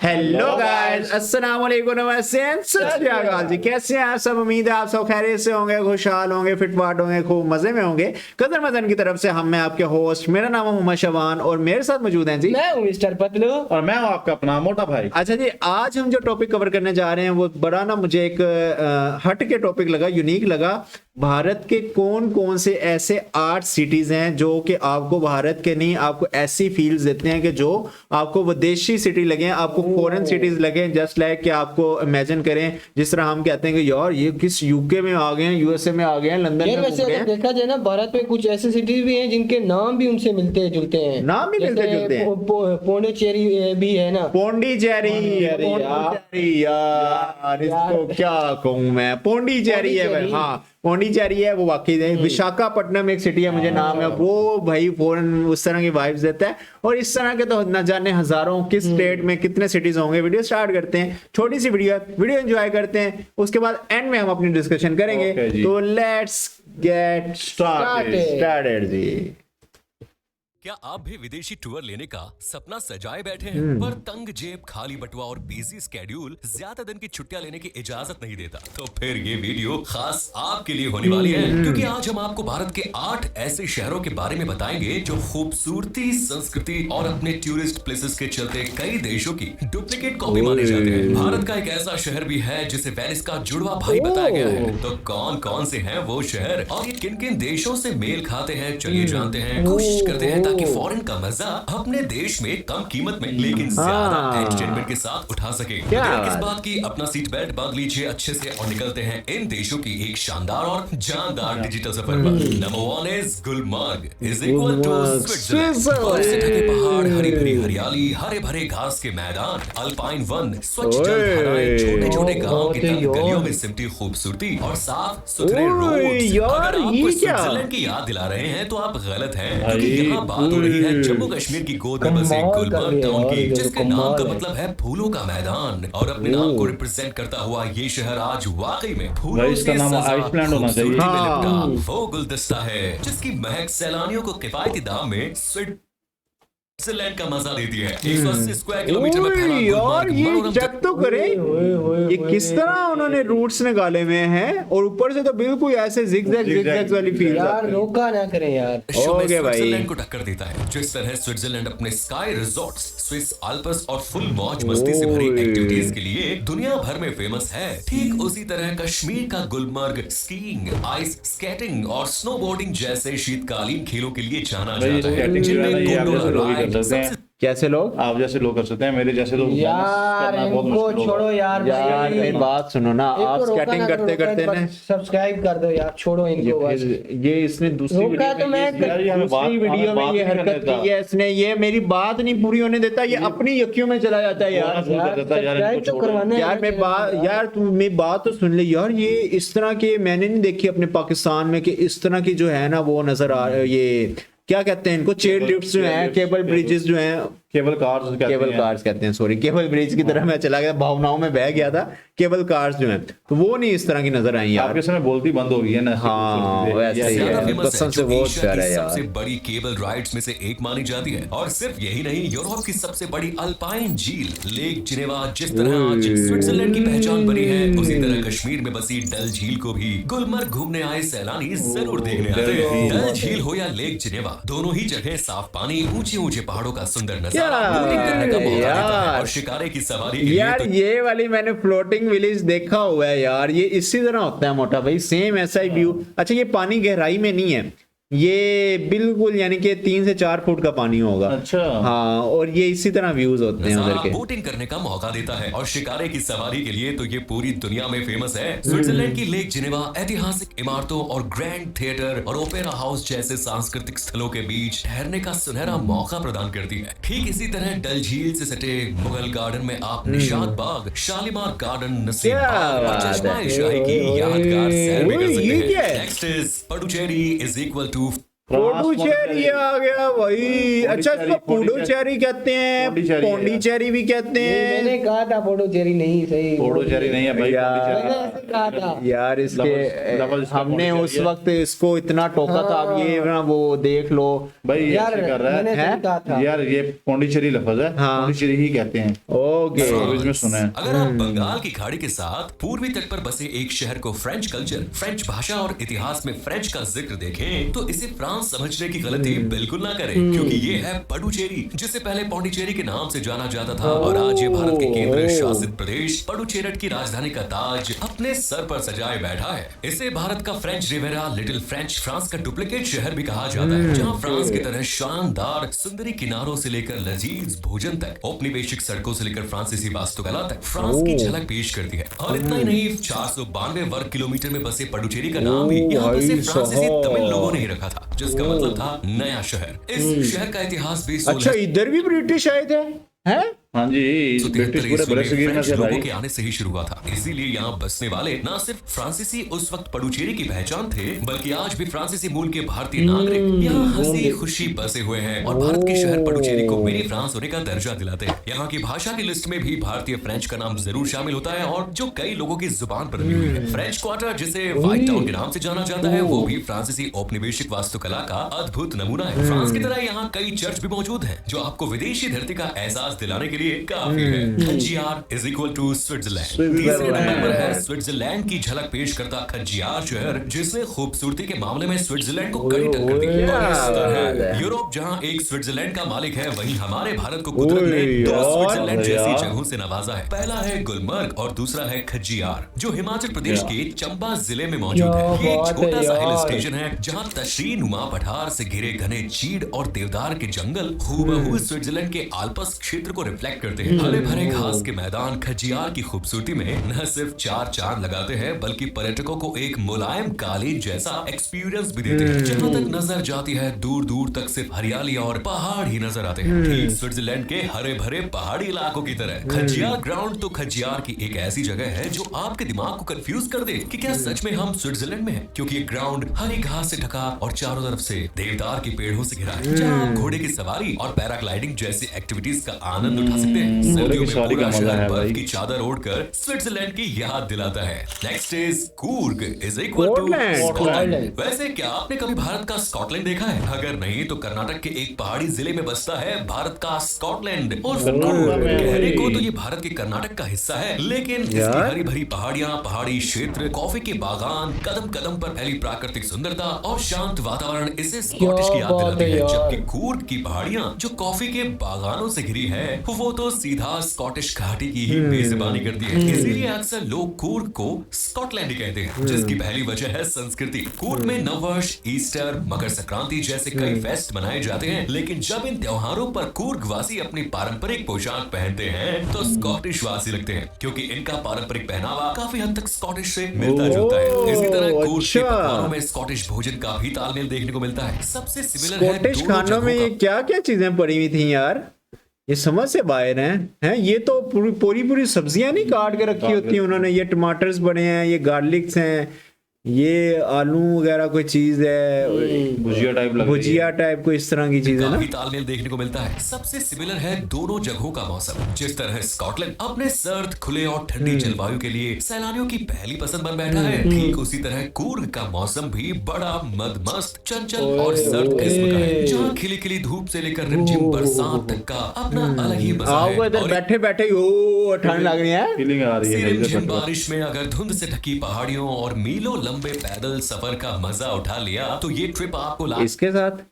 Hello guys, अस्सलाम वालेकुम, नमस्ते, सत श्री अकाल जी। कैसे हैं आप सब? उम्मीद है आप सब खैरियत से होंगे, खुशहाल होंगे, फिटफाट होंगे, खूब मजे में होंगे। कदर मदन की तरफ से मैं आपके होस्ट, मेरा नाम है मोहम्मद शबान और मेरे साथ मौजूद हैं जी। मैं हूं मिस्टर पतलू और मैं हूं आपका अपना मोटा भाई। अच्छा जी, आज हम जो टॉपिक कवर करने जा रहे हैं वो बड़ा ना मुझे एक हट के टॉपिक लगा, यूनिक लगा। भारत के कौन कौन से ऐसे 8 सिटीज हैं जो कि आपको भारत के नहीं, आपको ऐसी फील्स देते हैं कि जो आपको विदेशी सिटी लगे, आपको फॉरेन सिटीज लगे। जस्ट लाइक कि आपको इमेजिन करें, जिस तरह हम कहते हैं कि यार ये किस यूके में आ गए हैं, यूएसए में आ गए हैं, लंदन में वैसे अगर देखा जाए ना, भारत में कुछ ऐसे सिटीज भी हैं जिनके नाम भी उनसे मिलते जुलते हैं। नाम भी मिलते जुलते हैं। पौंडीचेरी भी है ना, पौंडीचेरी यार, इसको क्या कहूं मैं, पौंडीचेरी है भाई। हाँ, पौंडीचेरी है वो, वाकई है। विशाखापट्टनम एक सिटी है, मुझे नाम है वो, भाई फॉरेन उस तरह की वाइब्स देता है। और इस तरह के तो न जाने हजारों, किस स्टेट में कितने सिटीज होंगे। वीडियो स्टार्ट करते हैं, छोटी सी वीडियो एंजॉय करते हैं, उसके बाद एंड में हम अपनी डिस्कशन करेंगे। तो लेट्स गेट स्टार्टेड जी। क्या आप भी विदेशी टूर लेने का सपना सजाए बैठे हैं, पर तंग जेब, खाली बटुआ और बिजी स्केड्यूल ज्यादा दिन की छुट्टियां लेने की इजाजत नहीं देता? तो फिर ये वीडियो खास आपके लिए होने वाली है, क्योंकि आज हम आपको भारत के 8 ऐसे शहरों के बारे में बताएंगे जो खूबसूरती, संस्कृति और अपने टूरिस्ट प्लेसेस के चलते कई देशों की डुप्लीकेट कॉपी माने जाते हैं। भारत का एक ऐसा शहर भी है जिसे वेनिस का जुड़वा भाई बताया गया है। तो कौन कौन से हैं वो शहर और ये किन किन देशों से मेल खाते हैं, चलिए जानते हैं। कोशिश करते हैं ताकि फॉरेन का मजा अपने देश में कम कीमत में लेकिन ज्यादा एंटरटेनमेंट के साथ उठा सके। इस बात की अपना सीट बेल्ट बांध लीजिए अच्छे से और निकलते हैं इन देशों की एक शानदार और जानदार डिजिटल सफर पर। Number 1 is Gulmarg is equal to Switzerland. बर्फ से ढके पहाड़, हरी भरी हरियाली, हरे भरे घास के मैदान, अल्पाइन वन, स्वच्छ जलधाराएं, छोटे छोटे गांव की तंग गलियों में सिमटी खूबसूरती और साफ सुथरे रोड्स। अगर आपको स्विट्जरलैंड की याद दिला रहे हैं तो आप गलत हैं, क्योंकि यहाँ बात हो रही है जम्मू कश्मीर की गोद में बसे गुलमर्ग टाउन की, जिसके नाम का मतलब है फूलों का मैदान। और अपने नाम को रिप्रेजेंट करता हुआ ये शहर आज वाकई में फूलों से सजा वो गुलदस्ता है जिसकी महक सैलानियों को किफायती दाम में स्विट्जरलैंड का मजा देती है। 180 स्क्वायर किलोमीटर में फैला यार ये चेक तो करें, ये किस तरह उन्होंने रूट्स निकाले हुए हैं, और ऊपर से तो बिल्कुल ऐसे जिगजैग वाली फील। यार रोका ना करें यार। ओके भाई, स्विट्जरलैंड को टक्कर देता है। जिस तरह स्विट्जरलैंड अपने स्काई रिजॉर्ट्स, स्विस आल्प्स और फुल मौज मस्ती से भरी एक्टिविटीज के लिए दुनिया भर में फेमस है, ठीक उसी तरह कश्मीर का गुलमर्ग स्कीइंग, आइस स्केटिंग और स्नोबोर्डिंग जैसे शीतकालीन खेलों के लिए जाना जाता है, जिनमें गोंडोला कैसे लोग, आप जैसे लोग कर सकते हैं, मेरे जैसे लोग यार इनको छोड़ो यार। यार मेरी बात सुनो ना, आप स्केटिंग करते करते ना सब्सक्राइब कर दो यार, छोड़ो इनको बस। ये इसने दूसरी वीडियो में ये हरकत की है इसने, ये मेरी बात नहीं पूरी होने देता, ये अपनी यकियों में चला जाता है यार। यार मैं बात, यार तू मेरी बात तो सुन ले यार। ये इस तरह के मैंने नहीं देखी अपने पाकिस्तान में कि इस तरह की जो है ना वो नजर आ, ये क्या कहते हैं इनको, चेयर लिफ्ट्स जो हैं, केबल ब्रिजेस जो हैं, केबल कार्स कहते हैं, सॉरी केबल ब्रिज की तरह मैं चला गया, भावनाओं में बह गया था। केबल कार्स जो हैं तो वो नहीं इस तरह की नजर आई यार। आपके समय बोलती बंद हो गई है ना। हाँ वैसे ही है, कसम से बहुत प्यारा है यार। सबसे बड़ी केबल राइड्स में से एक मानी जाती है। और सिर्फ यही नहीं, यूरोप की सबसे बड़ी अल्पाइन झील लेक जिनेवा जिस तरह आज स्विट्जरलैंड की पहचान बनी है, उसी तरह कश्मीर में बसी डल झील को भी गुलमर्ग घूमने आए सैलानी जरूर देखने आते हैं। डल झील हो या लेक जिनेवा, दोनों ही जगह साफ पानी, ऊंचे ऊंचे पहाड़ों का सुंदर नजारा करने का मौका देता है। और शिकारे की सवारी के यार लिए ये वाली मैंने फ्लोटिंग विलेज देखा हुआ है यार, ये इसी तरह होता है मोटा भाई, सेम ऐसा ही व्यू। अच्छा ये पानी गहराई में नहीं है, ये बिल्कुल यानी कि 3 से 4 फुट का पानी होगा। अच्छा हाँ, और ये इसी तरह व्यूज होते हैं उधर के। बोटिंग करने का मौका देता है और शिकारे की सवारी के लिए तो ये पूरी दुनिया में फेमस है। स्विट्जरलैंड की लेक जिनेवा ऐतिहासिक इमारतों और ग्रैंड थिएटर और ओपेरा हाउस जैसे सांस्कृतिक स्थलों के बीच ठहरने का सुनहरा मौका प्रदान करती है। ठीक इसी तरह डल झील से सटे मुगल गार्डन में आप निशात बाग, शालीमार गार्डन, नसीब बाग और चश्मा-ए-शाही की यादगार सैर भी कर सकते हैं। Next is Puducherry is equal to Puducherry आ गया भाई। अच्छा, इसको पुडुचेरी कहते हैं, पौंडीचेरी भी कहते हैं। मैंने कहा था पुडुचेरी नहीं, सही पुडुचेरी नहीं है भाई, कहा था यार। इसके हमने उस वक्त इसको इतना टोका था। अब ये ना वो देख लो भाई, यार, ऐसे कर रहा मैंने है सही कहा था। यार। ये पौंडीचेरी लफ्ज है, हाँ। पौंडीचेरी ही कहते हैं। ओके, इसमें सुना है। अगर आप बंगाल की खाड़ी के साथ पूर्वी तट पर बसे एक शहर को फ्रेंच कल्चर, फ्रेंच भाषा और इतिहास में फ्रेंच का जिक्र देखें तो इसे फ्रांस समझने की गलती बिल्कुल ना करें, क्योंकि ये है पुडुचेरी, जिसे पहले पौंडीचेरी के नाम से जाना जाता था और आज ये भारत के केंद्र शासित प्रदेश पुडुचेरी की राजधानी का ताज अपने सर पर सजाए बैठा है। इसे भारत का French riviera, little French, France का डुप्लीकेट शहर भी कहा जाता है, जहाँ फ्रांस की तरह शानदार सुंदरी किनारों से लेकर लजीज भोजन तक, औपनिवेशिक सड़कों से लेकर फ्रांसीसी वास्तुकला तक फ्रांस की झलक पेश करती है। और इतना ही नहीं, 492 वर्ग किलोमीटर में बसे पुडुचेरी का नाम ही यहाँ बसे फ्रांसीसी तमिल लोगों ने ही रखा था, जिसका मतलब था नया शहर। इस शहर का इतिहास भी अच्छा, इधर भी ब्रिटिश आए थे हैं? हाँ जी, ब्रिटिश पूरे बरसगीर में से लोगों भाई। के आने से ही शुरू हुआ था। इसीलिए यहाँ बसने वाले न सिर्फ फ्रांसीसी उस वक्त पुडुचेरी की पहचान थे, बल्कि आज भी फ्रांसीसी मूल के भारतीय नागरिक यहाँ हंसी खुशी बसे हुए हैं और भारत के शहर पुडुचेरी को मिनी फ्रांस होने का दर्जा दिलाते हैं। यहाँ की भाषा की लिस्ट में भी भारतीय फ्रेंच का नाम जरूर शामिल होता है, और जो कई लोगों की जुबान पर भी हुई है। फ्रेंच क्वार्टर, जिसे व्हाइट टाउन के नाम से जाना जाता है, वो भी फ्रांसीसी औपनिवेशिक वास्तुकला का अद्भुत नमूना है। फ्रांस की तरह यहाँ कई चर्च भी मौजूद है, जो आपको विदेशी धरती का एहसास दिलाने के लिए काफी है। Khajjiar is equal to Switzerland. तीसरे नंबर पर है स्विट्जरलैंड की झलक पेश करता खज्जियार शहर, जिसने खूबसूरती के मामले में स्विट्जरलैंड को कड़ी टक्कर दी है। और इस तरह यूरोप जहां एक स्विट्जरलैंड का मालिक है, वहीं हमारे भारत को कुदरत ने दो स्विट्जरलैंड जैसी जगहों से नवाजा है। पहला है गुलमर्ग और दूसरा है खज्जियार, जो हिमाचल प्रदेश के चंबा जिले में मौजूद है। ये एक छोटा सा हिल स्टेशन है, जहाँ तशरीनुमा पठार से घिरे घने चीड़ और देवदार के जंगल हूबहू स्विट्जरलैंड के आल्प्स क्षेत्र को रिफ्लेक्ट करते हैं। हरे भरे घास के मैदान खज्जियार की खूबसूरती में न सिर्फ चार चांद लगाते हैं, बल्कि पर्यटकों को एक मुलायम कालीन जैसा एक्सपीरियंस भी देते हैं। जहाँ तक नजर जाती है, दूर दूर तक सिर्फ हरियाली और पहाड़ ही नजर आते हैं, ठीक स्विट्जरलैंड के हरे भरे पहाड़ी इलाकों की तरह। खज्जियार ग्राउंड तो खज्जियार की एक ऐसी जगह है जो आपके दिमाग को कंफ्यूज कर दे कि क्या सच में हम स्विट्जरलैंड में हैं, क्योंकि ये ग्राउंड हरी घास से ढका और चारों तरफ से देवदार के पेड़ों से घिरा है, जहाँ आप घोड़े की सवारी और पैराग्लाइडिंग जैसी एक्टिविटीज का आनंद उठा सकते हैं। सर्दियों में पूरा शहर बर्फ की चादर ओढ़कर स्विट्जरलैंड की याद दिलाता है। Next is Coorg is equal to Scotland. वैसे क्या आपने कभी भारत का स्कॉटलैंड देखा है? अगर नहीं तो कर्नाटक के एक पहाड़ी जिले में बसता है भारत का स्कॉटलैंड। और कहने को तो ये भारत के कर्नाटक का हिस्सा है, लेकिन इसकी हरी भरी पहाड़ियां, पहाड़ी क्षेत्र, कॉफी के बागान, कदम कदम पर फैली प्राकृतिक सुंदरता और शांत वातावरण इसे स्कॉटिश की याद दिलाती है। जबकि कूर्ग की पहाड़ियां जो कॉफी के बागानों से घिरी है, वो तो सीधा स्कॉटिश घाटी की ही मेजबानी करती है। इसीलिए अक्सर लोग कूर्ग को स्कॉटलैंड कहते हैं, जिसकी पहली वजह है संस्कृति। कूर्ग में नववर्ष, ईस्टर, मकर संक्रांति जैसे कई फेस्ट मनाए जाते हैं, लेकिन जब इन त्योहारों पर कूर्ग वासी अपनी पारंपरिक पोशाक पहनते हैं तो स्कॉटिश वासी लगते हैं, क्योंकि इनका पारंपरिक पहनावा काफी हद तक स्कॉटिश से मिलता जुलता है। इसी तरह कूर्ग के पकवानों में स्कॉटिश भोजन का भी तालमेल देखने को मिलता है। सबसे सिमिलर है स्कॉटिश खानों में ये क्या क्या चीजें पड़ी हुई थी यार, ये समझ से बाहर हैं। ये तो पूरी सब्जियां नहीं काट के रखी होती हैं उन्होंने। ये टमाटर्स बड़े हैं, ये गार्लिक्स हैं, ये आलू वगैरह कोई चीज है, भुजिया टाइप कोई इस तरह की चीज है ना। तालमेल देखने को मिलता है। सबसे सिमिलर है दोनों जगहों का मौसम। जिस तरह स्कॉटलैंड अपने सर्द, खुले और ठंडी जलवायु के लिए सैलानियों की पहली पसंद बन बैठा है, ठीक उसी तरह कूर्ग का मौसम भी बड़ा मदमस्त, चंचल और सर्द किस्म का है, जहाँ खिली खिली धूप से लेकर रिमझिम बरसात तक का अपना अलग ही मजा है। इधर बैठे बैठे ठंड लग रही है, फीलिंग आ रही है। रिमझिम बारिश में अगर धुंध से ढकी पहाड़ियों और मीलों लंबे पैदल सफर का मजा उठा लिया तो ये ट्रिप आपको इसके साथ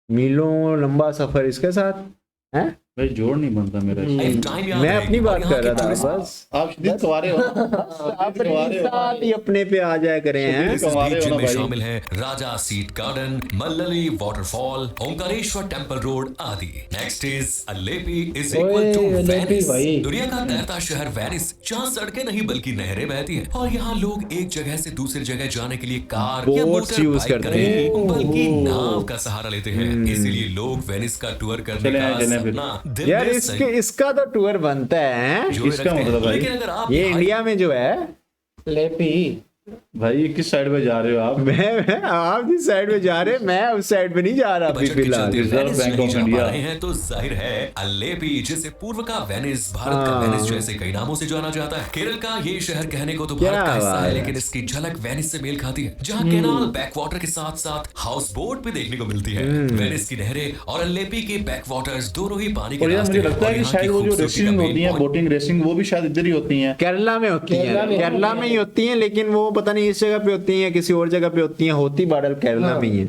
मीलों लंबा सफर इसके साथ है भाई, जोड़ नहीं बनता मेरा। मैं अपनी बात कर रहा था, बस आप सीधे कवारे हो, अपने साथ ही अपने पे आ जाया करें हैं। जिनमें शामिल है Raja seat garden, Mallalli waterfall, Omkareshwar temple road आदि। Next is Alleppey is equal to Venice. दुनिया का तैरता शहर वेनिस, जहाँ सड़कें नहीं बल्कि नहरें बहती हैं, और यहाँ लोग एक जगह से दूसरी जगह जाने के लिए कार या मोटर बाइक करें बल्कि नाव का सहारा लेते हैं। इसीलिए लोग वेनिस का टूर करने का सपना यार इसका तो टूर बनता है। इसका मतलब भाई, ये इंडिया में जो है लेपी भाई किस साइड पे जा रहे हो आप? मैं आप जिस साइड में जा रहे हैं मैं उस साइड पे नहीं जा रहा अभी बजट के फिलहाल। चलते रिजर्व वेनिस बैंक नहीं ऑफ जा पा इंडिया। रहे हैं तो जाहिर है अलेपी, जिसे पूर्व का वेनिस, भारत का वेनिस जैसे कई नामों से जाना जाता है। केरल का ये शहर कहने को तो क्या भारत का हिस्सा बात है, है। लेकिन इसकी झलक वेनिस से मेल खाती है, जहाँ कैनाल, बैकवाटर के साथ साथ हाउस बोट भी देखने को मिलती है। वेनिस की नहरें और अलेपी के बैकवाटर्स दोनों ही पानी के और यार रास्ते मुझे हैं, लगता और है कि यहाँ की शायद वो जो खूबसूरती का रेसिंग main होती है, point- बोटिंग रेसिंग, वो भी शायद इधर ही होती हैं। केरला में होती है, केरला में ही होती है, लेकिन वो पता नहीं इस जगह पे होती है किसी और जगह पे होती है, होती बादल केरला में ही है।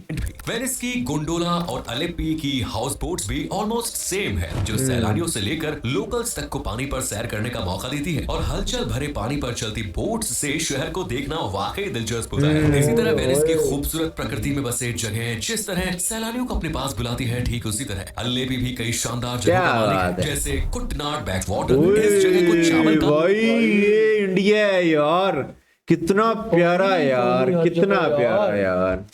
वेनिस की गोंडोला और अलेप्पी की हाउस बोट्स भी ऑलमोस्ट सेम है, जो सैलानियों से लेकर लोकल्स तक को पानी पर सैर करने का मौका देती है। और हलचल भरे पानी पर चलती बोट्स से शहर को देखना वाकई दिलचस्प होता है। इसी तरह वेनिस की खूबसूरत प्रकृति में बसे जगह जिस तरह सैलानियों को अपने पास बुलाती है, ठीक उसी तरह अलेप्पी भी कई शानदार जगहों क्या का मालिक बात है, है। जैसे कुटनाड बैकवाटर। इस जगह को चावल का भाई ये इंडिया है यार, कितना प्यारा है यार, यार, कितना जगह प्यारा यार। है यार।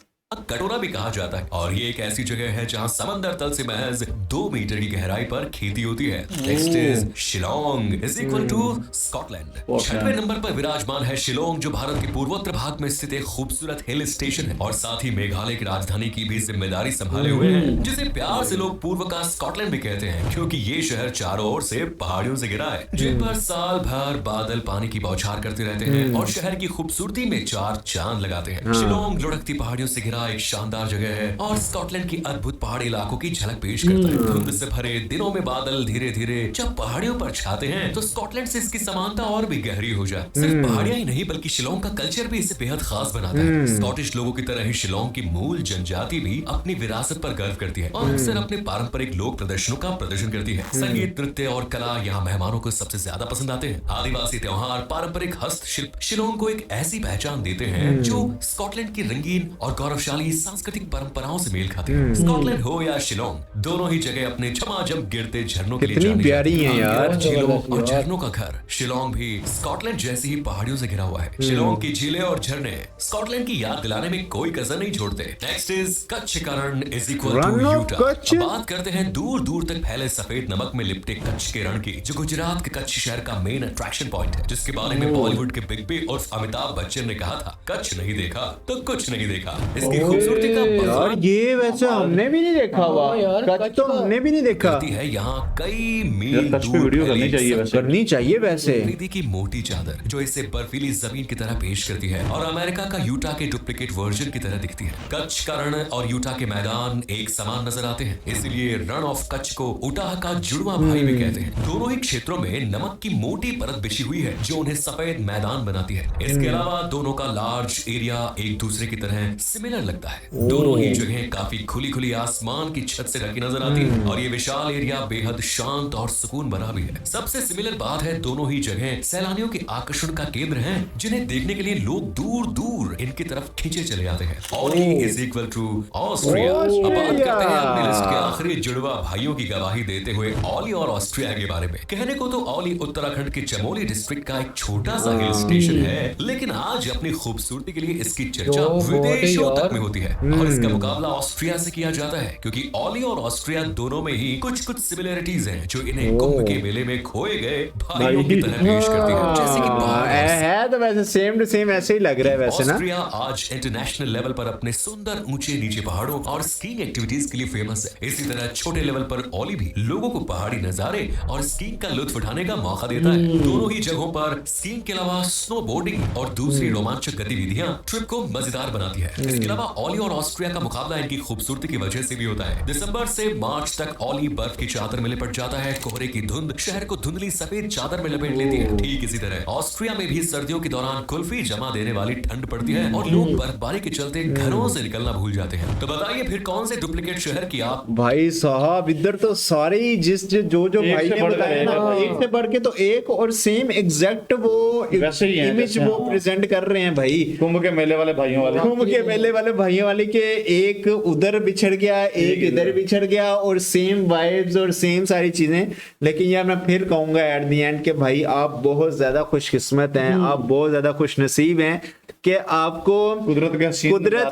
कटोरा भी कहा जाता है, और ये एक ऐसी जगह है जहां समंदर तल से महज 2 मीटर की गहराई पर खेती होती है। Next is Shillong is equal to Scotland. 6वें नंबर पर विराजमान है शिलोंग, जो भारत के पूर्वोत्तर भाग में स्थित एक खूबसूरत हिल स्टेशन है और साथ ही मेघालय की राजधानी की भी जिम्मेदारी संभाले हुए हैं, जिसे प्यार से लोग पूर्व का स्कॉटलैंड भी कहते हैं, क्योंकि ये शहर चारों ओर से पहाड़ियों से घिरा है, जिन पर साल भर बादल पानी की बौछार करते रहते हैं और शहर की खूबसूरती में 4 चांद लगाते हैं। शिलोंग लुढ़कती पहाड़ियों से घिरा एक शानदार जगह है और स्कॉटलैंड की अद्भुत पहाड़ी इलाकों की झलक पेश करता है। धुंध से भरे दिनों में बादल धीरे धीरे जब पहाड़ियों पर छाते हैं तो स्कॉटलैंड से इसकी समानता और भी गहरी हो जाए। सिर्फ पहाड़ियां ही नहीं बल्कि शिलोंग का कल्चर भी इसे बेहद खास बनाता है। स्कॉटिश लोगों की तरह ही शिलोंग की मूल जनजाति भी अपनी विरासत पर गर्व करती है और अक्सर अपने पारंपरिक लोक प्रदर्शनों का प्रदर्शन करती है। संगीत, नृत्य और कला यहाँ मेहमानों को सबसे ज्यादा पसंद आते हैं। आदिवासी त्योहार, पारंपरिक हस्तशिल्प शिलोंग को एक ऐसी पहचान देते हैं जो स्कॉटलैंड की रंगीन और गौरवशाली सांस्कृतिक परंपराओं से मेल खाती है। स्कॉटलैंड हो या शिलोंग, दोनों ही जगह अपने झमाझम गिरते झरनों के लिए कितनी जानी प्यारी जाती हैं यार। झीलों और झरनों का घर शिलोंग भी स्कॉटलैंड जैसी ही पहाड़ियों से घिरा हुआ है। शिलोंग की झीलें और झरने स्कॉटलैंड की याद दिलाने में कोई कसर नहीं छोड़ते। नेक्स्ट इज कच्छ का रण is equal to Rann of Utah. Kutch. अब बात करते हैं दूर दूर तक फैले सफेद नमक में लिपटे कच्छ के रण की, जो गुजरात के कच्छ शहर का मेन अट्रैक्शन पॉइंट है, जिसके बारे में बॉलीवुड के बिग बी और अमिताभ बच्चन ने कहा था, कच्छ नहीं देखा तो कुछ नहीं देखा। इसकी खूबसूरती का यार ये वैसे हमने भी नहीं देखा हुआ, हाँ यार, कच्छ कच्छ तो का- हमने भी नहीं देखा। करती है यहाँ कई मील यार कच्छ पे दूर वीडियो फैली करनी चाहिए वैसे। करनी चाहिए वैसे। प्रकृति की मोटी चादर जो इसे बर्फीली जमीन की तरह पेश करती है और अमेरिका का यूटा के डुप्लीकेट वर्जन की तरह दिखती है। कच्छ का रण और यूटा के मैदान एक समान नजर आते हैं, इसलिए रण ऑफ कच्छ को उटाह का जुड़वा भाई भी कहते हैं। दोनों ही क्षेत्रों में नमक की मोटी परत बिछी हुई है जो उन्हें सफेद मैदान बनाती है। इसके अलावा दोनों का लार्ज एरिया एक दूसरे की तरह सिमिलर लगता है। दोनों ही जगह काफी खुली खुली आसमान की छत से ढकी नजर आती है और ये विशाल एरिया बेहद शांत और सुकून भरा भी है। सबसे सिमिलर बात है, दोनों ही जगह सैलानियों के आकर्षण का केंद्र हैं, जिन्हें देखने के लिए लोग दूर दूर इनकी तरफ खींचे चले जाते हैं। ऑली इज इक्वल टू ऑस्ट्रिया। अब बात करते हैं अपनी लिस्ट के आखिरी जुड़वा भाइयों की गवाही देते हुए ऑली और ऑस्ट्रिया के बारे में। कहने को तो ऑली उत्तराखंड के चमोली डिस्ट्रिक्ट का एक छोटा सा हिल स्टेशन है, लेकिन आज अपनी खूबसूरती के लिए इसकी चर्चा विदेशों तक में होती है और इसका मुकाबला ऑस्ट्रिया से किया जाता है, क्योंकि ऑली और ऑस्ट्रिया दोनों में ही कुछ कुछ सिमिलरिटीज हैं जो इन्हें कुंभ के मेले में खोए गए भाइयों की तरह पेश करती है। जैसे कि पहाड़ और है तो वैसे सेम टू सेम ऐसे ही लग रहा है वैसे ना। ऑस्ट्रिया आज इंटरनेशनल लेवल पर अपने सुंदर ऊंचे नीचे पहाड़ों और स्कीइंग एक्टिविटीज के लिए फेमस है। इसी तरह छोटे लेवल पर ओली भी लोगों को पहाड़ी नजारे और स्कीइंग का लुत्फ उठाने का मौका देता है। दोनों ही जगहों पर स्कीइंग के अलावा स्नो बोर्डिंग और दूसरी रोमांचक गतिविधियां ट्रिप को मजेदार बनाती है। इसके अलावा ओली और ऑस्ट्रिया का मुकाबला इनकी खूबसूरती की वजह से भी होता है। दिसंबर से मार्च तक ओली बर्फ की चादर में लिपट जाता है, कोहरे की धुंध शहर को धुंधली सफेद चादर में लपेट लेती है। ठीक इसी तरह ऑस्ट्रिया में भी सर्दियों के दौरान कुल्फी जमा देने वाली ठंड पड़ती है और लोग बर्फबारी के चलते घरों से निकलना भूल जाते हैं। तो बताइए फिर कौन से डुप्लीकेट शहर की आप भाई साहब इधर तो सारे ही जो एक भाई से ने बढ़ बताया के ना, एक। एक से बढ़ के तो एक और सेम एग्जैक्ट वो वैसे ही हैं, इमेज जैसे वो प्रेजेंट कर रहे हैं भाई। कुंभ के मेले वाले भाइयों वाले। कुंभ के मेले वाले भाइयों वाले के एक उधर बिछड़ गया, एक इधर बिछड़ गया और सेम वाइब्स और सेम सारी चीजें। लेकिन यार मैं फिर कहूंगा एट द एंड के भाई आप बहुत ज्यादा खुशकिस्मत हैं, आप बहुत ज्यादा खुशनसीब हैं कि आपको कुदरत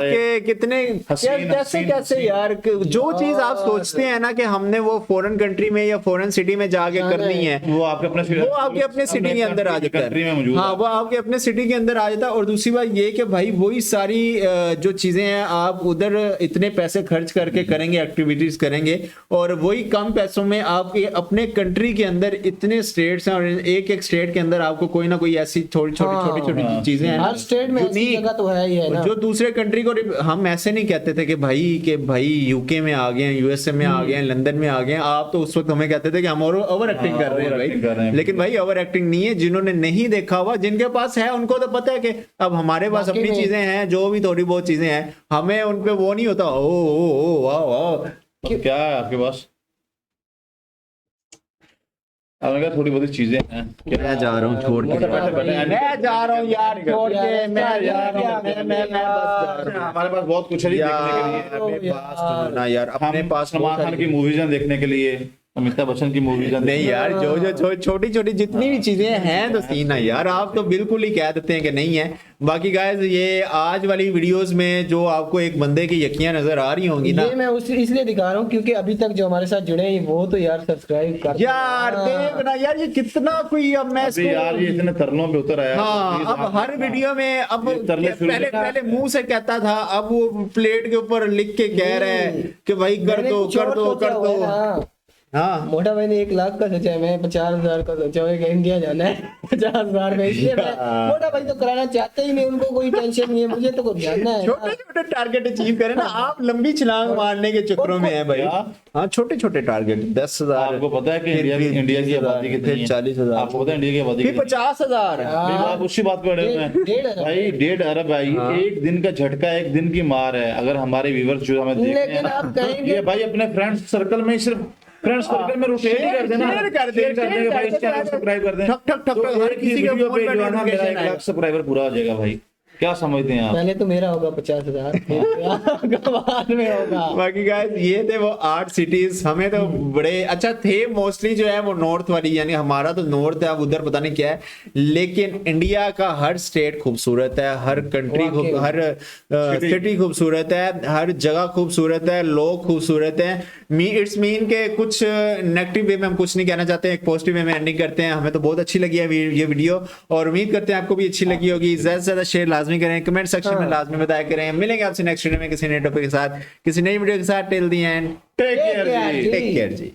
के कितने कैसे यार, जो चीज आप सोचते हैं ना कि हमने वो फॉरेन कंट्री में या फॉरेन सिटी में जाके करनी है, वो आपके अपने सिटी के अंदर आ जाता है। हाँ, वो आपके अपने सिटी के अंदर आ जाता है। और दूसरी बात ये कि भाई वही सारी जो चीजें हैं आप उधर इतने पैसे खर्च करके करेंगे, एक्टिविटीज करेंगे, और वही कम पैसों में आपके अपने कंट्री के अंदर इतने स्टेट्स हैं और एक एक स्टेट के अंदर आपको कोई ना कोई ऐसी छोटी छोटी चीजें हैं, हर स्टेट में ऐसी जगह तो है ही है ना, जो दूसरे कंट्री को। हम ऐसे नहीं कहते थे कि भाई यूके में आ गए हैं, यूएसए में आ गए हैं, लंदन में आ गए हैं। आप तो उस वक्त हमें कहते थे कि हम ओवर एक्टिंग कर रहे हैं भाई, लेकिन भाई ओवर एक्टिंग नहीं है। जिन्होंने नहीं देखा हुआ, जिनके पास है, उनको तो पता है कि अब हमारे पास अपनी चीजें हैं, जो भी थोड़ी बहुत चीजें हैं, हमें उनपे वो नहीं होता ओ वाह क्या है आपके पास। अब थोड़ी बहुत चीजें हैं, मैं जा रहा हूँ छोड़ के, मैं जा रहा हूँ यार छोड़ के, मैं जा रहा हूँ, मैं बस जा रहा हूँ। हमारे पास बहुत कुछ है देखने के लिए यार, अपने पास सलमान खान की मूवीज देखने के लिए, अमिताभ बच्चन की मूवीज नहीं यार, जो छोटी छोटी जितनी भी चीजें हैं तो सीन है यार। आप तो बिल्कुल ही कह देते हैं कि नहीं है। बाकी गाइस, ये आज वाली वीडियोस में जो आपको एक बंदे की यकियां नजर आ रही होंगी ना, ये मैं इसलिए दिखा रहा हूँ क्योंकि अभी तक जो हमारे साथ जुड़े हैं वो तो यार सब्सक्राइब कर यार, देखना यार, ये कितना कोई, अब मैं इसको यार ये इतने तरलों पे उतर आया। हाँ, अब हर वीडियो में अब पहले मुंह से कहता था, अब वो प्लेट के ऊपर लिख के कह रहे हैं कि भाई कर दो। हाँ, मोटा भाई ने 1 लाख का सोचा है, मैं 50,000 का सोचा हूँ कि इंडिया जाना है 50,000 में, इसलिए मोटा भाई तो कराना चाहते ही नहीं, उनको कोई टेंशन नहीं है, मुझे तो कुछ जानना है। छोटे छोटे टारगेट अचीव करें ना आप, लंबी छलांग मारने के चक्करों में है भाई। हाँ, छोटे छोटे टारगेट, 10,000। आपको पता है कि इंडिया की आबादी कितनी है? 40,000। आपको पता है इंडिया की आबादी फिर 50,000। आप उसी बात पे अड़े हुए हैं भाई। 1.5 अरब भाई, एक दिन का झटका, एक दिन की मार है। अगर हमारे व्यूअर्स जो हमें देख रहे हैं, ये भाई अपने फ्रेंड्स सर्कल में, सिर्फ फ्रेंड्स सर्कल में रोटेट कर देना, शेयर कर देगा भाई, चैनल सब्सक्राइब कर दें, ठक हर किसी के वीडियो पे जो है ना मेरा 1 लाख सब्सक्राइबर पूरा हो जाएगा भाई। क्या समझते हैं आप? पहले तो मेरा होगा 50,000 बाद में होगा। बाकी गाइस, ये थे वो 8 सिटीज। हमें तो बड़े अच्छा थे, मोस्टली जो है वो नॉर्थ वाली, यानी हमारा तो नॉर्थ है, अब उधर पता नहीं क्या है, लेकिन इंडिया का हर स्टेट खूबसूरत है, हर कंट्री हर सिटी खूबसूरत है, हर जगह खूबसूरत है, लोग खूबसूरत है। इट्स मीन के कुछ नेगेटिव वे में हम कुछ नहीं कहना चाहते, एक पॉजिटिव वे में एंडिंग करते हैं। हमें तो बहुत अच्छी लगी है ये वीडियो, और उम्मीद करते हैं आपको भी अच्छी लगी होगी। ज्यादा से ज्यादा शेयर लाजमी करें, कमेंट सेक्शन में लाजमी बताया करें। मिलेंगे आपसे नेक्स्ट वीडियो में किसी नए टॉपिक के साथ, किसी नई वीडियो के साथ। Till the end, take care ji.